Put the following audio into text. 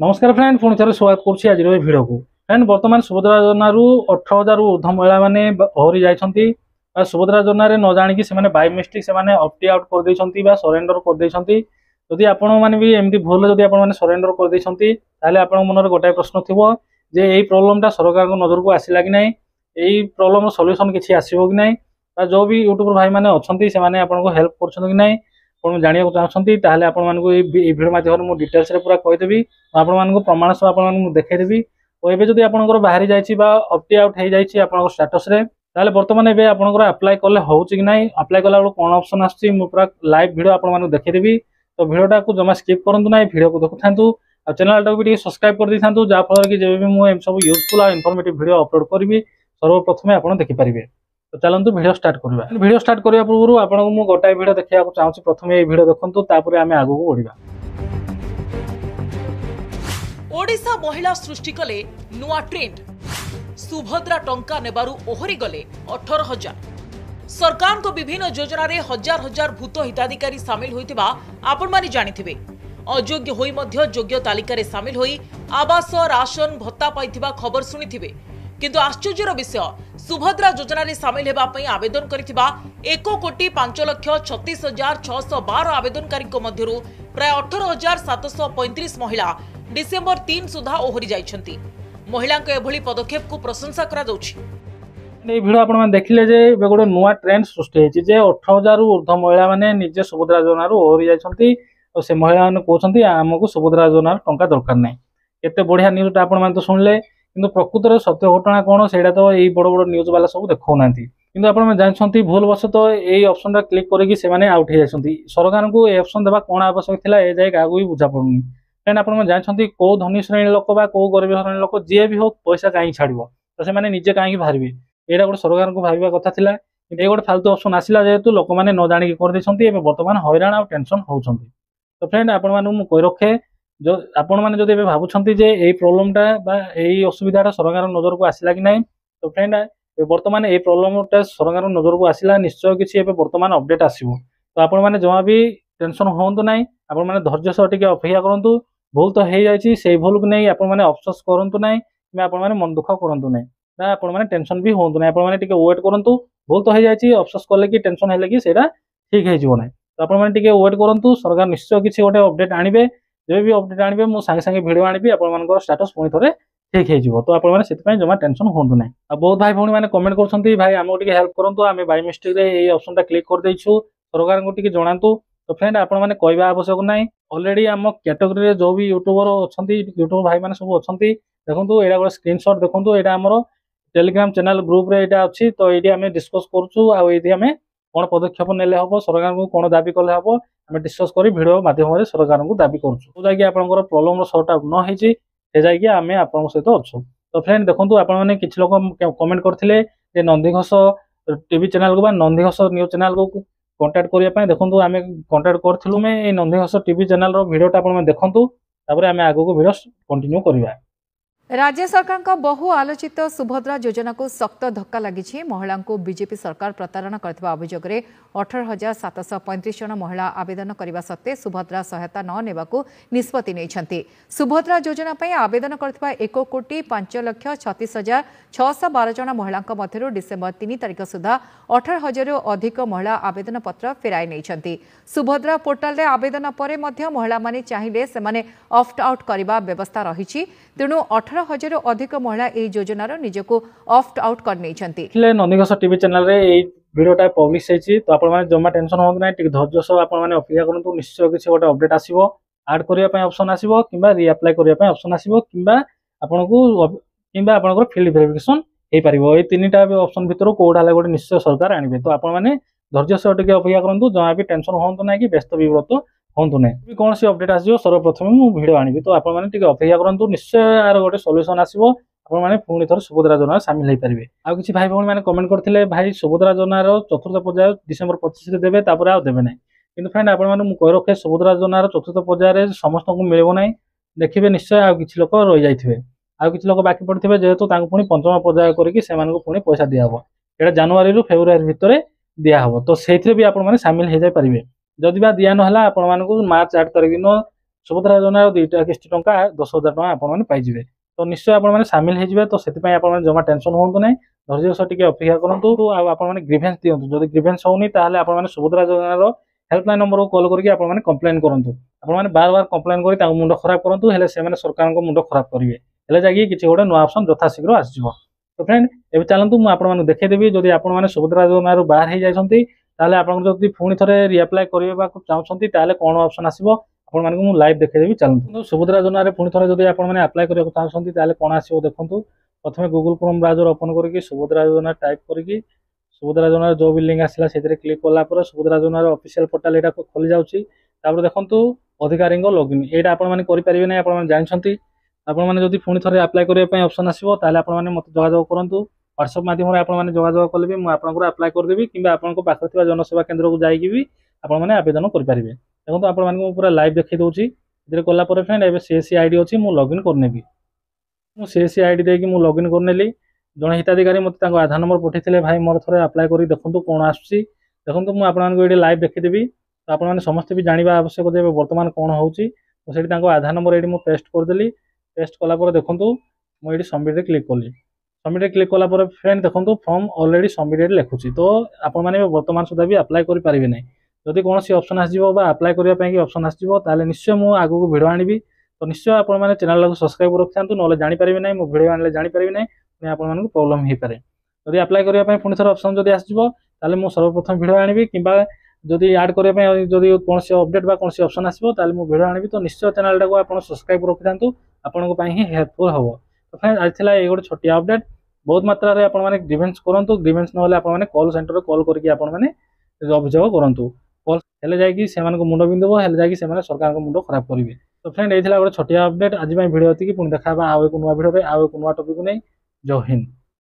नमस्कार फ्रेंड पुणी थे स्वागत करुँच आज भिडियो को फ्रेंड बर्तमान सुभद्रा योजना 18,000 ऊर्ध महिला मैंने हरी जाती सुभद्रा योजना न जाणी से बाय मिस्टेक से ऑप्ट आउट कर सरेंडर कर जदि आपण मैंने भी एमती भूल जब आप सरेंडर कर आप मन गोटाए प्रश्न थी जे यही प्रोब्लेम सरकार नजर को आसला कि ना यही प्रोब्लेम सॉल्यूशन किसी आसो कि ना जो भी यूट्यूबर भाई मैंने अच्छा आपको हेल्प कर ना आप जानने चाहते हैं आपको माध्यम मुझे डिटेल्स पूरा कहीदेवी आपको प्रमाण सब आपको देखईदेवी और ये जब आप बाहरी जाइए ऑप्ट आउट हो जाए स्टेटस बर्तमान एवं आप अप्लाई कले हो कि ना अप्लाई कला कौन ऑप्शन आसूँ पूरा लाइव वीडियो आपको देखईदेवी तो वीडियोटा को जमा स्किप करूँ ना वीडियो को देखु और चैनल टाक भी सब्सक्राइब कर दी था जहाँफल कि जब भी मुझे सब यूजफुल और इनफॉर्मेटिव वीडियो अपलोड करी सर्वप्रथम आप देखिपारे। तो चलतु वीडियो स्टार्ट करवा वीडियो स्टार्ट करने पूर्व आपको मुझे गोटाए वीडियो देखा चाहूँगी प्रथम ये वीडियो देखूँ तापर आम आगे बढ़ा। ओडिशा महिला सृष्टि कले नुआ ट्रेंड सुभद्रा टंका नेबारु ओहरी गले 18,000 सरकार को विभिन्न योजना रे हजार हजार भूत हिताधिकारी सामिल होइतिबा आपण माने जानिथिबे अयोग्य होई मध्य योग्य तालिका रे सामिल होई आवास राशन भत्ता पाइथिबा खबर सुनिथिबे किंतु आश्चर्यर विषय सुभद्रा योजना रे सामिल हेबा पई आवेदन करिथिबा 1,36,36,612 आवेदनकारी मध्यरु प्राय 18,735 महिला डिसेंबर 3 सुधा ओहरी जाइछंती। महिला एभली पदक्षेप को प्रशंसा करा जाउछि। भिडियो आप देखिले जे गोटे नुआ ट्रेंड सृष्टि होती 18,000 ऊर्ध महिला मैंने निजे सुभद्रा योजना ओहरी जाइछंती और से महिला मैंने कहते आमको सुभद्रा योजना टंका दरकार नहीं केते बढ़िया न्यूज आप तो शुणिले किंतु प्रकृत सत्य घटना कौन से तो यही बड़ बड़ न्यूज वाला सब देखना किंतु आप जानते भूलवश तो यही ऑप्शन क्लिक करके आउट हो जाती सरकार को ये ऑप्शन देवा कौन आवश्यक था ए जाए क्या भी बुझा पड़ूनी कैन आप जानते कौ धनी श्रेणी लोक कौ गरीब श्रेणी लोक जी भी हो पैसा कहीं छाड़ तो से निजे कहीं बाहर यहाँ गोटे सरकार को भाव कथा था ये गोटे फालतू ऑप्शन आसला जेहेतु लोक मैंने न जाणी कर बर्तमान हैरान आ टेंशन होती। तो फ्रेंड आप कही रखे जो आपण मैंने जब भावुं जे यही प्रोब्लेमटा यही असुविधाटा सरकार नजर को आसला कि ना तो फ्रेंड बर्तमान ये प्रोब्लेमटा सरकार नजर को आसला निश्चय किसी बर्तमान अपडेट आसो तो आपण मैंने जमा भी टेंशन हूँ ना आपण मैंने धैर्य सह टे अपेक्षा करूँ भूल तो हो जाए भूल को नहीं आप अफसोस करूँ ना कि आप मन दुख करूँ ना आप टेंशन भी हूँ ना आप वेट करूँ भूल तो हो जाए अफसोस कले कि टेंशन है कि ठीक हो ना तो आप वेट करूँ सरकार निश्चय किसी गोटे अपडेट आणवे जब भी अपडेट आणवे मुझे सांगे सांगे भिडियो आनी आप स्टाटस पुणी थे ठीक हो तो आपने जमा टेंशन हूँ ना। बहुत भाई भाई मैंने कमेंट कर भाई आमको टे हेल्प करूँ आम बाय मिस्टेक ये ऑप्शन क्लिक कर देछु सरकार को टे जनातु। तो फ्रेंड आपने कहवा आवश्यक ना ऑलरेडी आम कैटेगरी जो भी यूट्यूबर अच्छा यूट्यूबर भाई मैंने सब अच्छा देखो यहाँ गोटे स्क्रीनशॉट देखो यहाँ आम टेलीग्राम चैनल ग्रुप रे यहाँ अच्छी तो ये आम डिस्कस करें कौन पदक्षेप नेले हम सरकार को कौन दाबी कले हम आम डिस्कस कर भिडियो माध्यम सरकार को दाबी करें आप प्रोब्लेम सर्ट आउट न होती आम आप सहित अच्छु। तो फ्रेंड देखो आपने किसी लोग कमेंट करते नंदीघोष टीवी चैनल को नंदीघोष न्यूज चैनल को कांटेक्ट करने देखो आम कांटेक्ट करूँ ये नंदीघोष टीवी चैनल भिडियोटा आप देखूँ आगे को भिडियो कंटिन्यू करवा। राज्य सरकार का बहु आलोचित सुभद्रा योजना को सख्त धक्का लगी महिला को बीजेपी सरकार प्रतारणा करथिबा अभियोग में 18,735 जन महिला आवेदन करने सत्वे सुभद्रा सहायता न नेबाकू निष्पत्ति नेइछंती। सुभद्रा योजना पर आवेदन करथिबा 1,36,36,612 जन महिला मध्यरु डिसेंबर 3 तारिख सुधा 18,000 अधिक महिला आवेदन पत्र फेराई नेइछंती। सुभद्रा पोर्टाल रे आवेदन पर महिला माने चाहिए से ऑप्ट आउट करने व्यवस्था रही तेणु 18,000 अधिक महिला यह योजनार निजको ऑप्ट आउट कर नंदीघोष टीवी चैनल रे भिडियोटा पब्लिश होती तो आप जमा टेंशन हूँ ना धैर्य सह आप अपेक्षा करूँ निश्चय किसी गोटे अपडेट आसो आड करने ऑप्शन आसो कि रिअप्लाई करने ऑप्शन आसो कि आपंकर फील्ड वेरिफिकेशन हो पार ये तीन टा ऑप्शन भितर कौटा गोटे निश्चय सरकार आणवे तो आपने धैर्य सह टे अपेक्षा करूँ जमा भी टेंशन हूँ ना कि व्यस्त विव्रत हूँ ना कौन सी अपडेट आसो सर्वप्रथम मुझे भिडियो आनी तो आपने अपेक्षा करूँ निश्चय यार गोटे सल्यूशन आसो आपने पुणी थर सुभद्रा योजना सामिल हो पारे। आउ किसी भाई भाई मैंने कमेंट करते भाई सुभद्रा योजनार चतुर्थ पर्याय डिसेंबर 25 देवे आउ देवे ना कि फ्रेंड आपने कही रखे सुभद्रा योजनार चतुर्थ पर्याय समस्त को मिलना ना देखिए निश्चय आउ कि लोक रही जाइए आउ कि लोक बाकी पड़े जेहेतु पुणी पंचम पर्याय करके पैसा दिहब यहाँ जनवरी रु फेब्रुआरी भितर दिहब तो से भी आपने सामिल हो जाए जदि बा दिया ना आपण मार्च 8 तारिख दिन सुभद्रा योजना 2टा किस्ती टंका 10,000 टंका आपण मैंने पाइबे। तो निश्चय आपण मैंने सामिल हो तो से आपण मैंने जमा टेंशन हूँ ना धैर्य सह टी अपेक्षा करूँ आपण ग्रीभेन्स दिंतु जब ग्रीभेन्स होनी आपण मैंने सुभद्रा योजनार हेल्पलाइन नंबर को कॉल करके आपण मैंने कंप्लेन करूँ आपण मैंने बार बार कंप्लेन कर मुंड खराब करूँ हेल्ले से सरकार मुंड खराब करेंगे हेल्ले जाकि किसी गोटे नुआ ऑप्शन यथाशीघ्र आसो। तो फ्रेंड एवं चलतु मुझे देखेदेवी जदि आपण मैंने सुभद्रा योजनार बाहर हो जाती आपड़ी पुणी थे रिअप्लाय करने को चाहते कौन ऑप्शन आसो आपण मानक लाइव देखेदेवी। चलतु सुभद्रा योजनार पुणी थे जब आपने अप्लाई करने को चाहते कौन आसो देखूँ। प्रथम गूगल क्रोम ब्राउजर ओपन करके सुभद्रा योजना टाइप करके सुभद्रा योजनार जो भी लिंक आसला से क्लिक कलापर सुभद्रा योजनार ऑफिशियल पोर्टल यहाँ खोली जाऊँगी। देखो अधिकारी लॉगिन यहाँ आपरेंगे ना आप जानते आपने जब पुणी थे अप्लाई करने ऑप्शन आसो आपने मत जोगाजोग करूँ व्हाट्सएप माध्यम आपने जोगाजोग कले भी मुझे अप्लाई करदेवी कि आपको पाखे जनसेवा केन्द्र को जाकि भी आपने आवेदन करेंगे। देखो आपको पूरा लाइव देखी दूसरी कलापर फ्रेंड ए सीएससी आईडी अच्छी मुझे लॉगिन करनेबी सीएससी आईडी देकी मुझे लॉगिन करनेली जड़े हिताधिकारी मत आधार नंबर पठे भाई मोर थे अप्लाई कर देखूँ कौन आसूसी देखो मुझे आपको ये लाइव देखीदेवी। तो आपने समस्ते भी जानवा आवश्यक जे बर्तमान कौन होती आधार नंबर ये मुझे पेस्ट करदेली पेस्ट कलापर देखूँ मुझे सबमिट क्लिक कली सबमिट क्लिक कलापर फ्रेंड देखो फॉर्म ऑलरेडी सबमिटेड लिखुची। तो आपने बर्तमान सुधा भी अप्लाई करेंगे ना जदि कौन ऑप्शन आसो अप्लाई करने ऑप्शन आसो निश्चय मुझे आगू भिड आनी। तो निश्चय आपने चैनल को सब्सक्राइब रखी ना जानीपारे ना मो भिड आने जानीपारे ना आपको प्रोब्लेम हो पाए जदि अप्लाई करने पुणी थे ऑप्शन जब आसो मुझे सर्वप्रथम भिड आनी कि जदि ऐड करने जदि कौन अपडेट बा कौन ऑप्शन आसो मुझे भिड आनी। तो निश्चय चैनल को आप सब्सक्राइब रखी था आपंप ही हेल्पफुल हम। तो फ्रेंड आज थी ये गोटे छोटिया अपडेट बहुत मात्रा रे आपने ग्रीवेन्स करूँ ग्रीवेन्स ना आपने कॉल सेंटर कॉल करके आपने अभियोग करूँ कॉल हेल्ले जाकि मुंड बिंदु हेल्ले जाकि सरकार मुंड खराब करेंगे। तो फ्रेंड ये गोटे छोटिया अपडेट आज भिडियो पुणी देखा आउ एक नुआ भिडियो आउ एक नुआ टॉपिक नहीं। जय हिंद।